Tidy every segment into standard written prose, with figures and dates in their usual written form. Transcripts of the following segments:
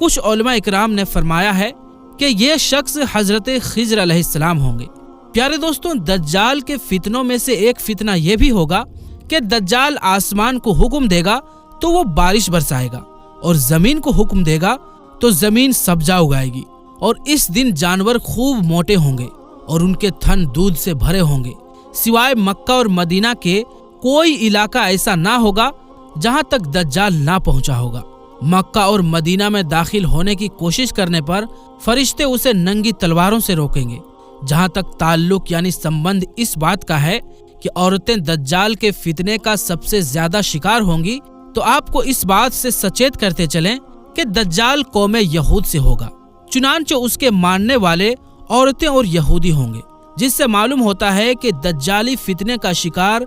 کچھ علماء اکرام نے فرمایا ہے کہ یہ شخص حضرت خضر علیہ السلام ہوں گے۔ پیارے دوستوں، دجال کے فتنوں میں سے ایک فتنہ یہ بھی ہوگا کہ دجال آسمان کو حکم دے گا تو وہ بارش برسائے گا، اور زمین کو حکم دے گا تو زمین سبزہ اگائے گی، اور اس دن جانور خوب موٹے ہوں گے اور ان کے تھن دودھ سے بھرے ہوں گے۔ سوائے مکہ اور مدینہ کے کوئی علاقہ ایسا نہ ہوگا جہاں تک دجال نہ پہنچا ہوگا۔ مکہ اور مدینہ میں داخل ہونے کی کوشش کرنے پر فرشتے اسے ننگی تلواروں سے روکیں گے۔ جہاں تک تعلق یعنی سمبند اس بات کا ہے کہ عورتیں دجال کے فتنے کا سب سے زیادہ شکار ہوں گی، تو آپ کو اس بات سے سچیت کرتے چلیں کہ دجال قوم یہود سے ہوگا، چنانچہ اس کے ماننے والے عورتیں اور یہودی ہوں گے، جس سے معلوم ہوتا ہے کہ دجالی فتنے کا شکار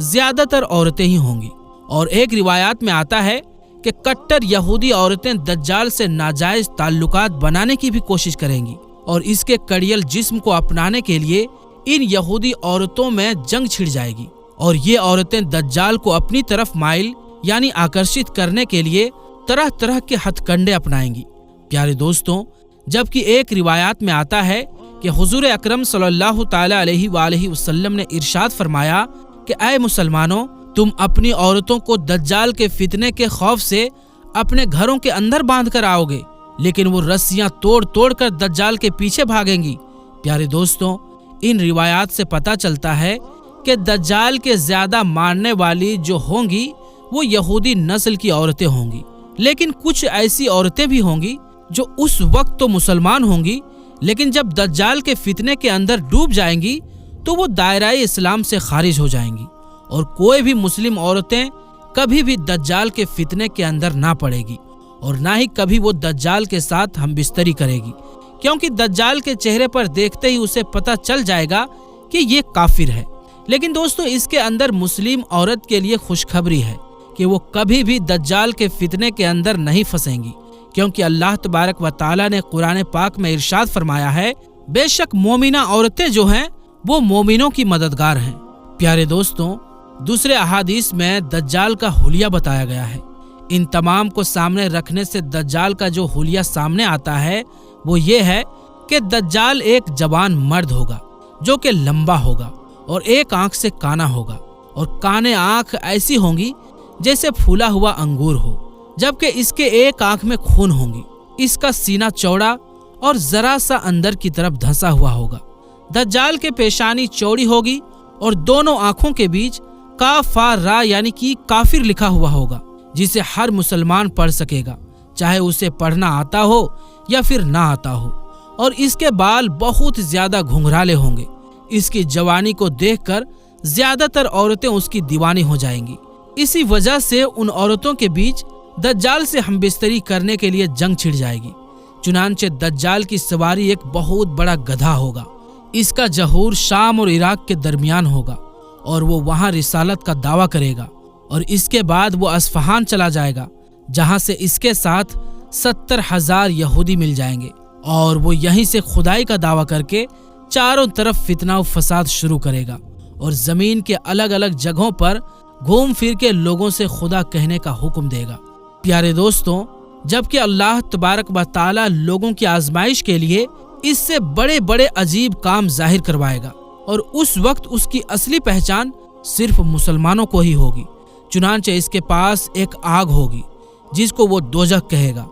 زیادہ تر عورتیں ہی ہوں گی۔ اور ایک روایات میں آتا ہے کہ کٹر یہودی عورتیں دجال سے ناجائز تعلقات بنانے کی بھی کوشش کریں گی، اور اس کے کڑیل جسم کو اپنانے کے لیے ان یہودی عورتوں میں جنگ چھڑ جائے گی، اور یہ عورتیں دجال کو اپنی طرف مائل یعنی آکرشت کرنے کے لیے طرح طرح کے ہتھ کنڈے اپنائیں گی۔ پیارے دوستوں، جبکہ ایک روایات میں آتا ہے کہ حضور اکرم صلی اللہ تعالی علیہ وآلہ وسلم نے ارشاد فرمایا کہ اے مسلمانوں، تم اپنی عورتوں کو دجال کے فتنے کے خوف سے اپنے گھروں کے اندر باندھ کر آؤ گے، لیکن وہ رسیاں توڑ توڑ کر دجال کے پیچھے بھاگیں گی۔ پیارے دوستوں، ان روایات سے پتہ چلتا ہے کہ دجال کے زیادہ ماننے والی جو ہوں گی وہ یہودی نسل کی عورتیں ہوں گی، لیکن کچھ ایسی عورتیں بھی ہوں گی جو اس وقت تو مسلمان ہوں گی، لیکن جب دجال کے فتنے کے اندر ڈوب جائیں گی تو وہ دائرہ اسلام سے خارج ہو جائیں گی، اور کوئی بھی مسلم عورتیں کبھی بھی دجال کے فتنے کے اندر نہ پڑے گی، اور نہ ہی کبھی وہ دجال کے ساتھ ہم بستری کرے گی، کیونکہ دجال کے چہرے پر دیکھتے ہی اسے پتہ چل جائے گا کہ یہ کافر ہے۔ لیکن دوستو، اس کے اندر مسلم عورت کے لیے خوشخبری ہے کہ وہ کبھی بھی دجال کے فتنے کے اندر نہیں پھنسیں گی، کیونکہ اللہ تبارک و تعالی نے قرآن پاک میں ارشاد فرمایا ہے، بے شک مومنہ عورتیں جو ہیں وہ مومنوں کی مددگار ہیں۔ پیارے دوستوں، دوسرے احادیث میں دجال کا حلیہ بتایا گیا ہے۔ ان تمام کو سامنے رکھنے سے دجال کا جو حلیہ سامنے آتا ہے وہ یہ ہے کہ دجال ایک جوان مرد ہوگا جو کہ لمبا ہوگا اور ایک آنکھ سے کانا ہوگا، اور کانے آنکھ ایسی ہوں گی جیسے پھولا ہوا انگور ہو، جبکہ اس کے ایک آنکھ میں خون ہوں گی۔ اس کا سینہ چوڑا اور ذرا سا اندر کی طرف دھنسا ہوا ہوگا۔ دجال کے پیشانی چوڑی ہوگی اور دونوں آنکھوں کے بیچ کاف فا را یعنی کہ کافر لکھا ہوا ہوگا، جسے ہر مسلمان پڑھ سکے گا، چاہے اسے پڑھنا آتا ہو یا پھر نہ آتا ہو، اور اس کے بال بہت زیادہ گھنگرالے ہوں گے۔ اس کی جوانی کو دیکھ کر زیادہ تر عورتیں اس کی دیوانی ہو جائیں گی۔ اسی وجہ سے ان عورتوں کے بیچ دجال سے ہم بستری کرنے کے لیے جنگ چھڑ جائے گی۔ چنانچہ دجال کی سواری ایک بہت بڑا گدھا ہوگا۔ اس کا ظہور شام اور عراق کے درمیان ہوگا، اور وہ وہاں رسالت کا دعویٰ کرے گا، اور اس کے بعد وہ اصفہان چلا جائے گا، جہاں سے اس کے ساتھ 70,000 یہودی مل جائیں گے، اور وہ یہیں سے خدائی کا دعویٰ کر کے چاروں طرف فتنہ و فساد شروع کرے گا، اور زمین کے الگ الگ جگہوں پر گھوم پھر کے لوگوں سے خدا کہنے کا حکم دے گا۔ پیارے دوستوں، جبکہ اللہ تبارک و تعالی لوگوں کی آزمائش کے لیے اس سے بڑے بڑے عجیب کام ظاہر کروائے گا، اور اس وقت اس کی اصلی پہچان صرف مسلمانوں کو ہی ہوگی۔ چنانچہ اس کے پاس ایک آگ ہوگی جس کو وہ دوزخ کہے گا،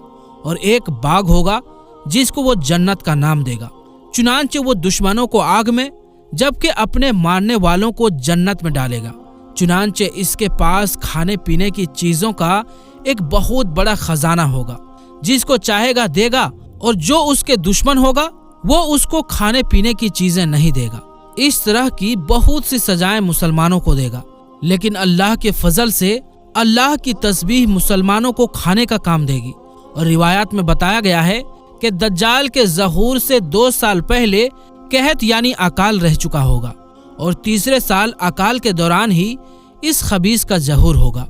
اور ایک باغ ہوگا جس کو وہ جنت کا نام دے گا۔ چنانچہ وہ دشمنوں کو آگ میں جبکہ اپنے ماننے والوں کو جنت میں ڈالے گا۔ چنانچہ اس کے پاس کھانے پینے کی چیزوں کا ایک بہت بڑا خزانہ ہوگا، جس کو چاہے گا دے گا، اور جو اس کے دشمن ہوگا وہ اس کو کھانے پینے کی چیزیں نہیں دے گا۔ اس طرح کی بہت سی سزائیں مسلمانوں کو دے گا، لیکن اللہ کے فضل سے اللہ کی تسبیح مسلمانوں کو کھانے کا کام دے گی۔ اور روایات میں بتایا گیا ہے کہ دجال کے ظہور سے 2 سال پہلے قحط یعنی اکال رہ چکا ہوگا، اور تیسرے سال اکال کے دوران ہی اس خبیث کا ظہور ہوگا۔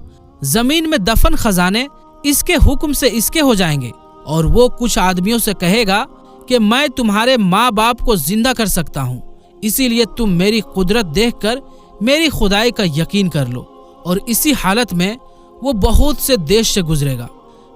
زمین میں دفن خزانے اس کے حکم سے اس کے ہو جائیں گے، اور وہ کچھ آدمیوں سے کہے گا کہ میں تمہارے ماں باپ کو زندہ کر سکتا ہوں، اسی لیے تم میری قدرت دیکھ کر میری خدائی کا یقین کر لو۔ اور اسی حالت میں وہ بہت سے دیش سے گزرے گا،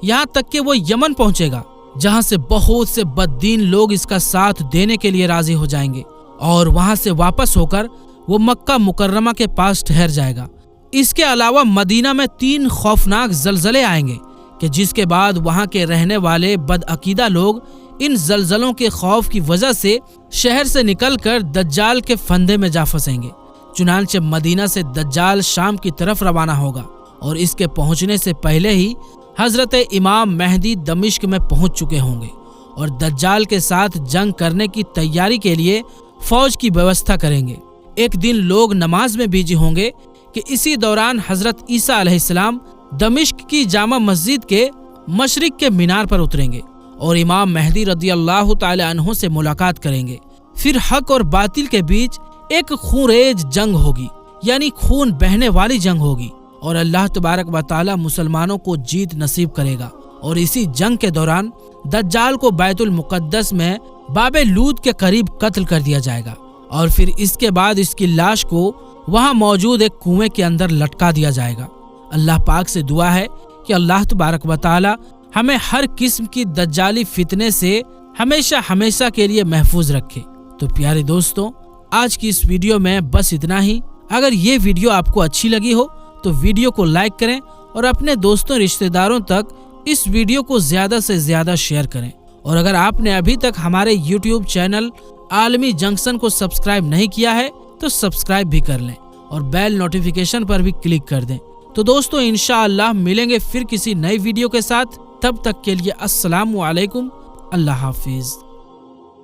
یہاں تک کہ وہ یمن پہنچے گا، جہاں سے بہت سے بددین لوگ اس کا ساتھ دینے کے لیے راضی ہو جائیں گے اور وہاں سے واپس ہو کر وہ مکہ مکرمہ کے پاس ٹھہر جائے گا۔ اس کے علاوہ مدینہ میں 3 خوفناک زلزلے آئیں گے کہ جس کے بعد وہاں کے رہنے والے بدعقیدہ لوگ ان زلزلوں کے خوف کی وجہ سے شہر سے نکل کر دجال کے فندے میں جا پھنسیں گے۔ چنانچہ مدینہ سے دجال شام کی طرف روانہ ہوگا اور اس کے پہنچنے سے پہلے ہی حضرت امام مہدی دمشق میں پہنچ چکے ہوں گے اور دجال کے ساتھ جنگ کرنے کی تیاری کے لیے فوج کی ویوستھا کریں گے۔ ایک دن لوگ نماز میں بیجی ہوں گے کہ اسی دوران حضرت عیسیٰ علیہ السلام دمشق کی جامع مسجد کے مشرق کے مینار پر اتریں گے اور امام مہدی رضی اللہ تعالی عنہ سے ملاقات کریں گے۔ پھر حق اور باطل کے بیچ ایک خونریز جنگ ہوگی، یعنی خون بہنے والی جنگ ہوگی، اور اللہ تبارک و تعالی مسلمانوں کو جیت نصیب کرے گا۔ اور اسی جنگ کے دوران دجال کو بیت المقدس میں باب لود کے قریب قتل کر دیا جائے گا اور پھر اس کے بعد اس کی لاش کو وہاں موجود ایک کنویں کے اندر لٹکا دیا جائے گا۔ اللہ پاک سے دعا ہے کہ اللہ تبارک و تعالی ہمیں ہر قسم کی دجالی فتنے سے ہمیشہ ہمیشہ کے لیے محفوظ رکھے۔ تو پیارے دوستوں، آج کی اس ویڈیو میں بس اتنا ہی۔ اگر یہ ویڈیو آپ کو اچھی لگی ہو تو ویڈیو کو لائک کریں اور اپنے دوستوں رشتہ داروں تک اس ویڈیو کو زیادہ سے زیادہ شیئر کریں۔ اور اگر آپ نے ابھی تک ہمارے یوٹیوب چینل عالمی جنکشن کو سبسکرائب نہیں کیا ہے تو سبسکرائب بھی کر لیں اور بیل نوٹیفیکیشن پر بھی کلک کر دیں۔ تو دوستوں، انشاءاللہ ملیں گے پھر کسی نئی ویڈیو کے ساتھ۔ تب تک کے لیے السلام علیکم، اللہ حافظ۔